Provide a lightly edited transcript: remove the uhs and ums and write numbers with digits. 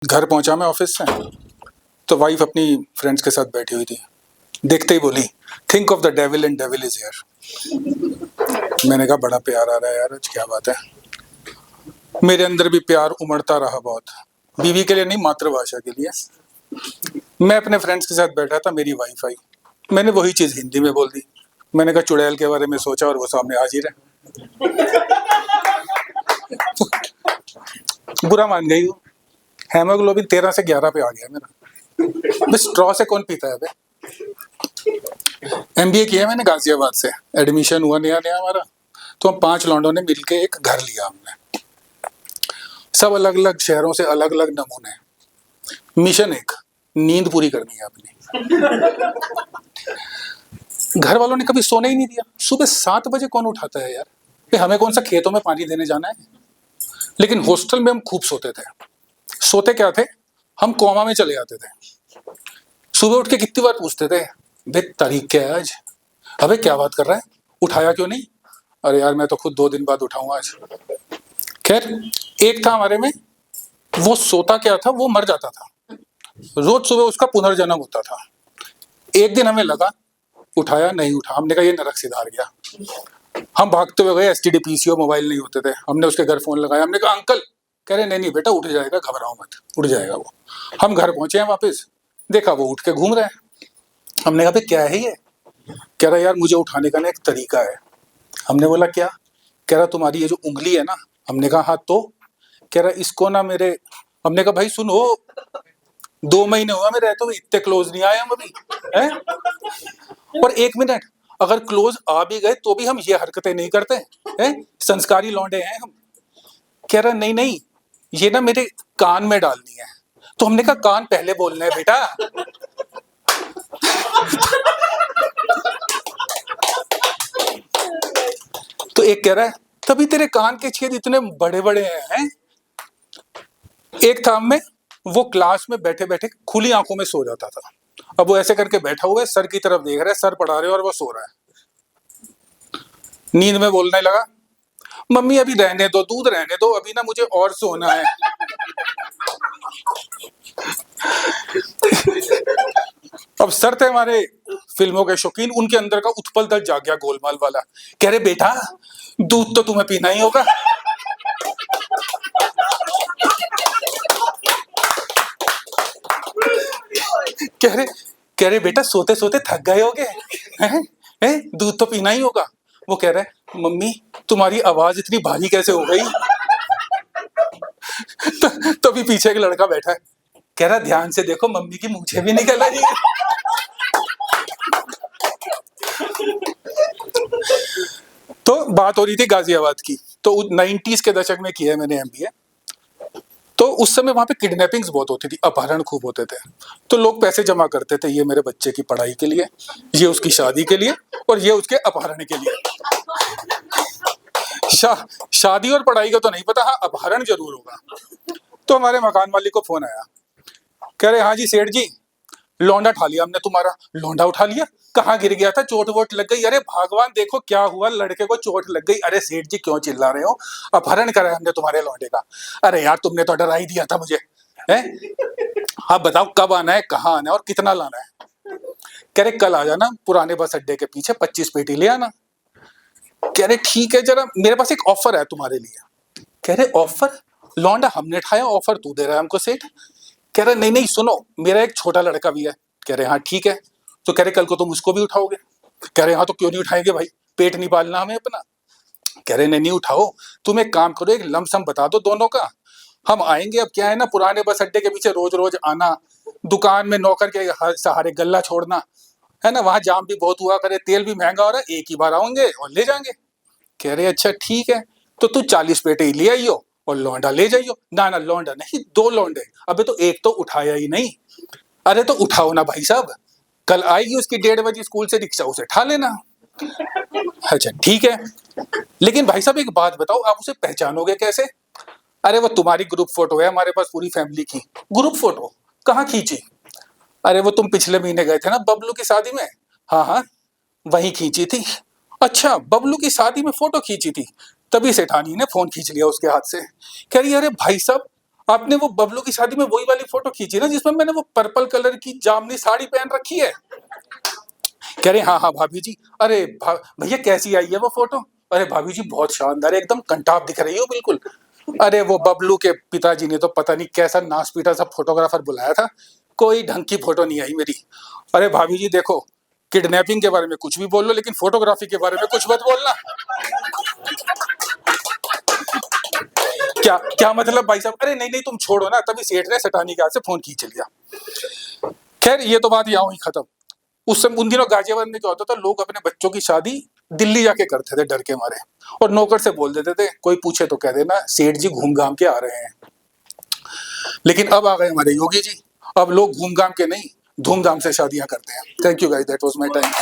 घर पहुंचा मैं ऑफिस से, तो वाइफ अपनी फ्रेंड्स के साथ बैठी हुई थी। देखते ही बोली, think of the devil and devil is here. मैंने कहा बड़ा प्यार आ रहा है यार, आज क्या बात है। मेरे अंदर भी प्यार उमड़ता रहा बहुत, बीवी के लिए नहीं, मातृभाषा के लिए। मैं अपने फ्रेंड्स के साथ बैठा था, मेरी वाइफ आई, मैंने वही चीज हिंदी में बोल दी। मैंने कहा चुड़ैल के बारे में सोचा और वो सामने हाजिर है। बुरा मान गई हूँ। हेमोग्लोबिन 13 से 11 पे आ गया मेरा। बस स्ट्रॉ से कौन पीता है बे। एमबीए किया मैंने गाजियाबाद से, एडमिशन हुआ नया नया हमारा, तो हम 5 लौंडों ने मिलके एक घर लिया हमने। सब अलग अलग शहरों से, अलग अलग नमूने। मिशन एक, नींद पूरी करनी है अपनी। घर वालों ने कभी सोने ही नहीं दिया। सुबह 7 बजे कौन उठाता है यार, हमें कौन सा खेतों में पानी देने जाना है। लेकिन हॉस्टल में हम खूब सोते थे। सोते क्या थे, हम कोमा में चले जाते थे। सुबह उठ के कितनी बार पूछते थे, बे तारीख क्या है आज, अबे क्या बात कर रहा है, उठाया क्यों नहीं। अरे यार मैं तो खुद 2 दिन बाद उठाऊंगा आज। खैर, एक था हमारे में, वो सोता क्या था, वो मर जाता था। रोज सुबह उसका पुनर्जन्म होता था। एक दिन हमें लगा, उठाया नहीं उठा, हमने कहा ये नरक सिधार गया। हम भागते हुए गए, एसटीडी पीसीओ मोबाइल नहीं होते थे, हमने उसके घर फोन लगाया। हमने कहा अंकल, कह रहे नहीं नहीं बेटा उठ जाएगा, घबराओ मत, उठ जाएगा वो। हम घर पहुंचे हैं वापस, देखा वो उठ के घूम रहे हैं। हमने कहा क्या है ये, कह रहा यार मुझे उठाने का ना एक तरीका है। हमने बोला क्या, कह रहा तुम्हारी ये जो उंगली है ना। हमने कहा हाँ तो, कह रहा इसको ना मेरे, हमने कहा भाई सुनो, 2 महीने हुआ मेरे रहते हुए, इतने क्लोज नहीं आए हम अभी हैं। और 1 मिनट, अगर क्लोज आ भी गए तो भी हम ये हरकतें नहीं करते हैं, संस्कारी लौंडे हैं हम। कह रहा नहीं नहीं, ये ना मेरे कान में डालनी है। तो हमने कहा कान पहले बोलना है बेटा। तो एक कह रहा है तभी तेरे कान के छेद इतने बड़े बड़े हैं। एक था में, वो क्लास में बैठे बैठे खुली आंखों में सो जाता था। अब वो ऐसे करके बैठा हुआ है, सर की तरफ देख रहा है, सर पढ़ा रहे और वो सो रहा है। नींद में बोलने लगा, मम्मी अभी रहने दो, दूध रहने दो, अभी ना मुझे और सोना है। अब सर थे हमारे फिल्मों के शौकीन, उनके अंदर का उत्पल दल जाग गया गोलमाल वाला। कह रहे बेटा दूध तो तुम्हें पीना ही होगा। कह रहे बेटा सोते सोते थक गए होगे, हैं दूध तो पीना ही होगा। वो कह रहा है मम्मी तुम्हारी आवाज इतनी भारी कैसे हो गई। तभी पीछे एक लड़का बैठा है, कह रहा ध्यान से देखो मम्मी की मूछें भी निकल आई। तो बात हो रही थी गाजियाबाद की, तो 90s के दशक में किया है मैंने एमबीए। तो उस समय वहां पे किडनैपिंग्स बहुत होती थी, अपहरण खूब होते थे। तो लोग पैसे जमा करते थे, ये मेरे बच्चे की पढ़ाई के लिए, ये उसकी शादी के लिए, और ये उसके अपहरण के लिए। शादी और पढ़ाई का तो नहीं पता, हाँ अपहरण जरूर होगा। तो हमारे मकान मालिक को फोन आया, कह रहे हाँ जी सेठ जी, लौंडा उठा लिया हमने तुम्हारा। लौंडा उठा लिया, कहाँ गिर गया था, चोट वोट लग गई। अरे भगवान देखो क्या हुआ, लड़के को चोट लग गई। अरे सेठ जी क्यों चिल्ला रहे हो, अपहरण करा हमने तुम्हारे लौंडे का। अरे यार तुमने तो डरा ही दिया था मुझे, हैं? हाँ बताओ कब आना है, कहाँ आना है और कितना लाना है। कह रहे कल आ जाना, पुराने बस अड्डे के पीछे 25 पेटी ले आना। कह रहे ठीक है, जरा मेरे पास एक ऑफर है तुम्हारे लिए। कह रहे ऑफर, लौंडा हमने उठाया, ऑफर तू दे रहा है हमको सेठ। कह रहे नहीं नहीं सुनो, मेरा एक छोटा लड़का भी है। कह रहे हाँ ठीक है। तो कह रहे कल को तुम उसको भी उठाओगे। कह रहे हाँ तो क्यों नहीं उठाएंगे भाई, पेट नहीं पालना हमें अपना। कह रहे नहीं नहीं उठाओ, तुम एक काम करो, एक लमसम बता दो दोनों का, हम आएंगे। अब क्या है ना, पुराने बस अड्डे के पीछे रोज रोज आना, दुकान में नौकर के सहारे गल्ला छोड़ना, है ना, वहां जाम भी बहुत हुआ करे, तेल भी महंगा हो रहा है, एक ही बार आएंगे और ले जाएंगे। कह रहे अच्छा ठीक है, तो तू 40 पेटे ही ले आइयो और लौंडा ले जाइयो। ना ना लौंडा नहीं, 2 लौंडे। अबे तो एक तो उठाया ही नहीं। अरे तो उठाओ ना भाई साहब, कल आएगी उसकी 1:30 बजे स्कूल से रिक्शा, उसे उठा लेना। अच्छा ठीक है, लेकिन भाई साहब एक बात बताओ, आप उसे पहचानोगे कैसे। अरे वो तुम्हारी ग्रुप फोटो है हमारे पास पूरी फैमिली की। ग्रुप फोटो कहाँ खींची। अरे वो तुम पिछले महीने गए थे ना बबलू की शादी में। हाँ हाँ वहीं खींची थी। अच्छा बबलू की शादी में फोटो खींची थी, तभी सेठानी ने फोन खींच लिया उसके हाथ से। कह रही अरे भाई साहब आपने वो बबलू की शादी में वही वाली फोटो खींची ना जिसमें मैंने वो पर्पल कलर की जामनी साड़ी पहन रखी है? कह रहे हाँ हाँ भाभी जी। अरे भैया कैसी आई है वो फोटो? अरे भाभी जी बहुत शानदार है, एकदम कंटाप दिख रही हो बिल्कुल। अरे वो बबलू के पिताजी ने तो पता नहीं कैसा नास पीटा सा फोटोग्राफर बुलाया था, कोई ढंग की फोटो नहीं आई मेरी। अरे भाभी जी देखो, किडनैपिंग के बारे में कुछ भी बोल लो लेकिन फोटोग्राफी के बारे में कुछ मत बोलना। क्या क्या मतलब भाई साहब? अरे नहीं नहीं तुम छोड़ो ना, तभी सेठ ने सटानी के हाथ से फोन खींच लिया। खैर ये तो बात यहाँ ही खत्म। उस समय उन दिनों गाजियाबाद में क्या होता था, लोग अपने बच्चों की शादी दिल्ली जाके करते थे डर के मारे, और नौकर से बोल देते थे कोई पूछे तो कह देना सेठ जी घूम घाम के आ रहे हैं। लेकिन अब आ गए हमारे योगी जी, अब लोग घूम घाम के नहीं धूमधाम से शादियां करते हैं। Thank you guys, that was my time.